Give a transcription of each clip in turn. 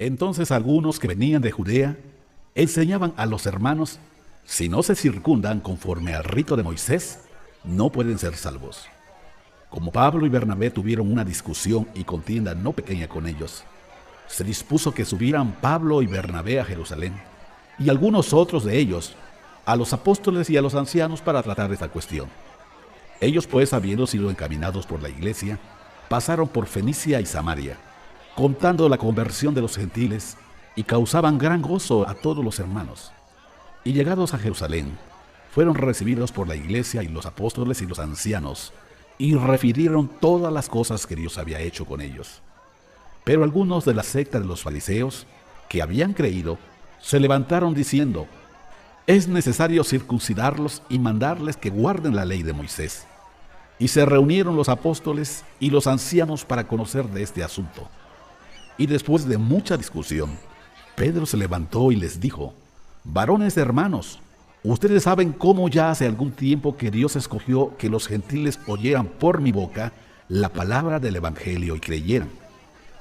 Entonces algunos que venían de Judea enseñaban a los hermanos: si no se circundan conforme al rito de Moisés, no pueden ser salvos. Como Pablo y Bernabé tuvieron una discusión y contienda no pequeña con ellos, se dispuso que subieran Pablo y Bernabé a Jerusalén, y algunos otros de ellos a los apóstoles y a los ancianos para tratar esta cuestión. Ellos pues, habiendo sido encaminados por la iglesia, pasaron por Fenicia y Samaria, contando la conversión de los gentiles, y causaban gran gozo a todos los hermanos. Y llegados a Jerusalén, fueron recibidos por la iglesia y los apóstoles y los ancianos, y refirieron todas las cosas que Dios había hecho con ellos. Pero algunos de la secta de los fariseos, que habían creído, se levantaron diciendo: es necesario circuncidarlos y mandarles que guarden la ley de Moisés. Y se reunieron los apóstoles y los ancianos para conocer de este asunto. Y después de mucha discusión, Pedro se levantó y les dijo: varones hermanos, ustedes saben cómo ya hace algún tiempo que Dios escogió que los gentiles oyeran por mi boca la palabra del evangelio y creyeran.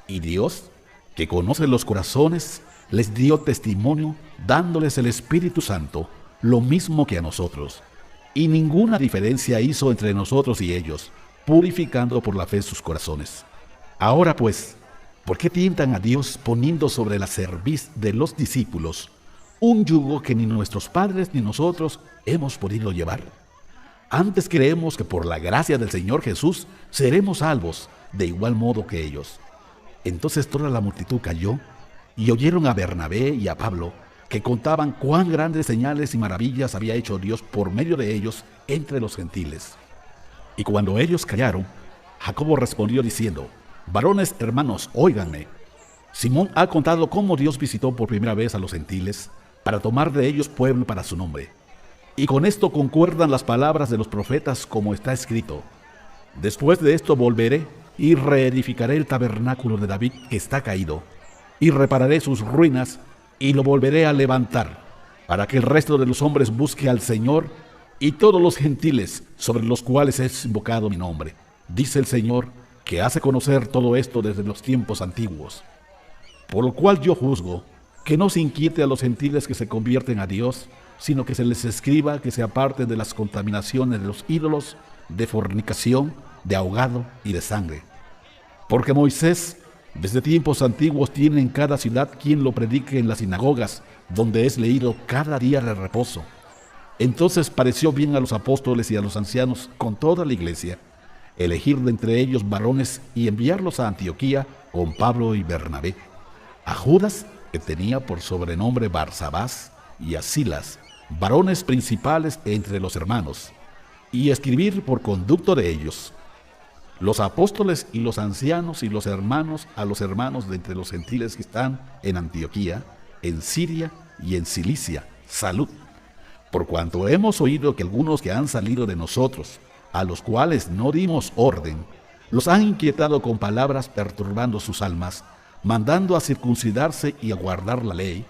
Y Dios, que conoce los corazones, les dio testimonio dándoles el Espíritu Santo, lo mismo que a nosotros. Y ninguna diferencia hizo entre nosotros y ellos, purificando por la fe sus corazones. Ahora pues, ¿por qué tientan a Dios poniendo sobre la cerviz de los discípulos un yugo que ni nuestros padres ni nosotros hemos podido llevar? Antes creemos que por la gracia del Señor Jesús seremos salvos, de igual modo que ellos. Entonces toda la multitud cayó y oyeron a Bernabé y a Pablo, que contaban cuán grandes señales y maravillas había hecho Dios por medio de ellos entre los gentiles. Y cuando ellos callaron, Jacobo respondió diciendo: varones hermanos, óiganme. Simón ha contado cómo Dios visitó por primera vez a los gentiles para tomar de ellos pueblo para su nombre. Y con esto concuerdan las palabras de los profetas, como está escrito: después de esto volveré y reedificaré el tabernáculo de David que está caído, y repararé sus ruinas y lo volveré a levantar, para que el resto de los hombres busque al Señor y todos los gentiles sobre los cuales es invocado mi nombre. Dice el Señor, que hace conocer todo esto desde los tiempos antiguos. Por lo cual yo juzgo que no se inquiete a los gentiles que se convierten a Dios, sino que se les escriba que se aparten de las contaminaciones de los ídolos, de fornicación, de ahogado y de sangre. Porque Moisés, desde tiempos antiguos, tiene en cada ciudad quien lo predique en las sinagogas, donde es leído cada día de reposo. Entonces pareció bien a los apóstoles y a los ancianos con toda la iglesia elegir de entre ellos varones y enviarlos a Antioquía con Pablo y Bernabé, a Judas, que tenía por sobrenombre Barsabás, y a Silas, varones principales entre los hermanos, y escribir por conducto de ellos: los apóstoles y los ancianos y los hermanos a los hermanos de entre los gentiles que están en Antioquía, en Siria y en Cilicia, salud. Por cuanto hemos oído que algunos que han salido de nosotros, a los cuales no dimos orden, los han inquietado con palabras perturbando sus almas, mandando a circuncidarse y a guardar la ley,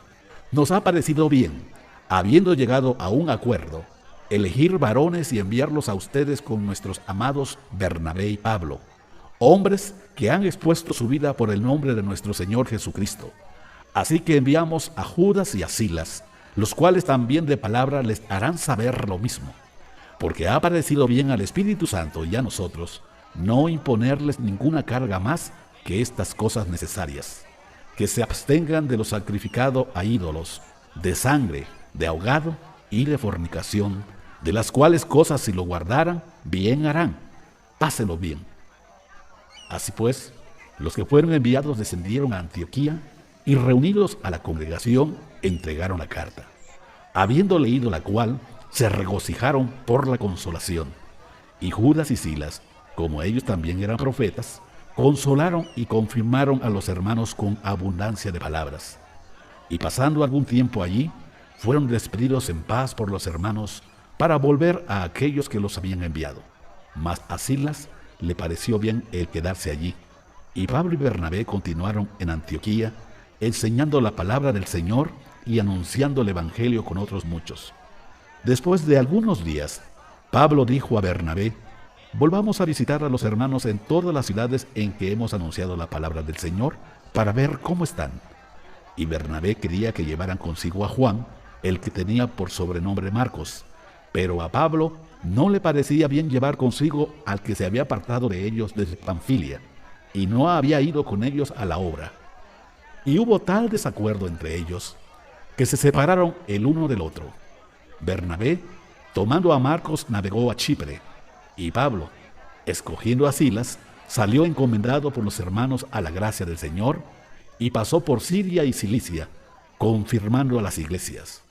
nos ha parecido bien, habiendo llegado a un acuerdo, elegir varones y enviarlos a ustedes con nuestros amados Bernabé y Pablo, hombres que han expuesto su vida por el nombre de nuestro Señor Jesucristo. Así que enviamos a Judas y a Silas, los cuales también de palabra les harán saber lo mismo, porque ha parecido bien al Espíritu Santo y a nosotros no imponerles ninguna carga más que estas cosas necesarias: que se abstengan de lo sacrificado a ídolos, de sangre, de ahogado y de fornicación, de las cuales cosas si lo guardaran, bien harán, pásenlo bien. Así pues, los que fueron enviados descendieron a Antioquía y, reunidos a la congregación, entregaron la carta, habiendo leído la cual, se regocijaron por la consolación. Y Judas y Silas, como ellos también eran profetas, consolaron y confirmaron a los hermanos con abundancia de palabras. Y pasando algún tiempo allí, fueron despedidos en paz por los hermanos para volver a aquellos que los habían enviado. Mas a Silas le pareció bien el quedarse allí, y Pablo y Bernabé continuaron en Antioquía, enseñando la palabra del Señor y anunciando el evangelio con otros muchos. Después de algunos días, Pablo dijo a Bernabé: volvamos a visitar a los hermanos en todas las ciudades en que hemos anunciado la palabra del Señor, para ver cómo están. y Bernabé quería que llevaran consigo a Juan, el que tenía por sobrenombre Marcos, pero a Pablo no le parecía bien llevar consigo al que se había apartado de ellos desde Panfilia, y no había ido con ellos a la obra. Y hubo tal desacuerdo entre ellos, que se separaron el uno del otro. Bernabé, tomando a Marcos, navegó a Chipre, y Pablo, escogiendo a Silas, salió encomendado por los hermanos a la gracia del Señor, y pasó por Siria y Cilicia, confirmando a las iglesias.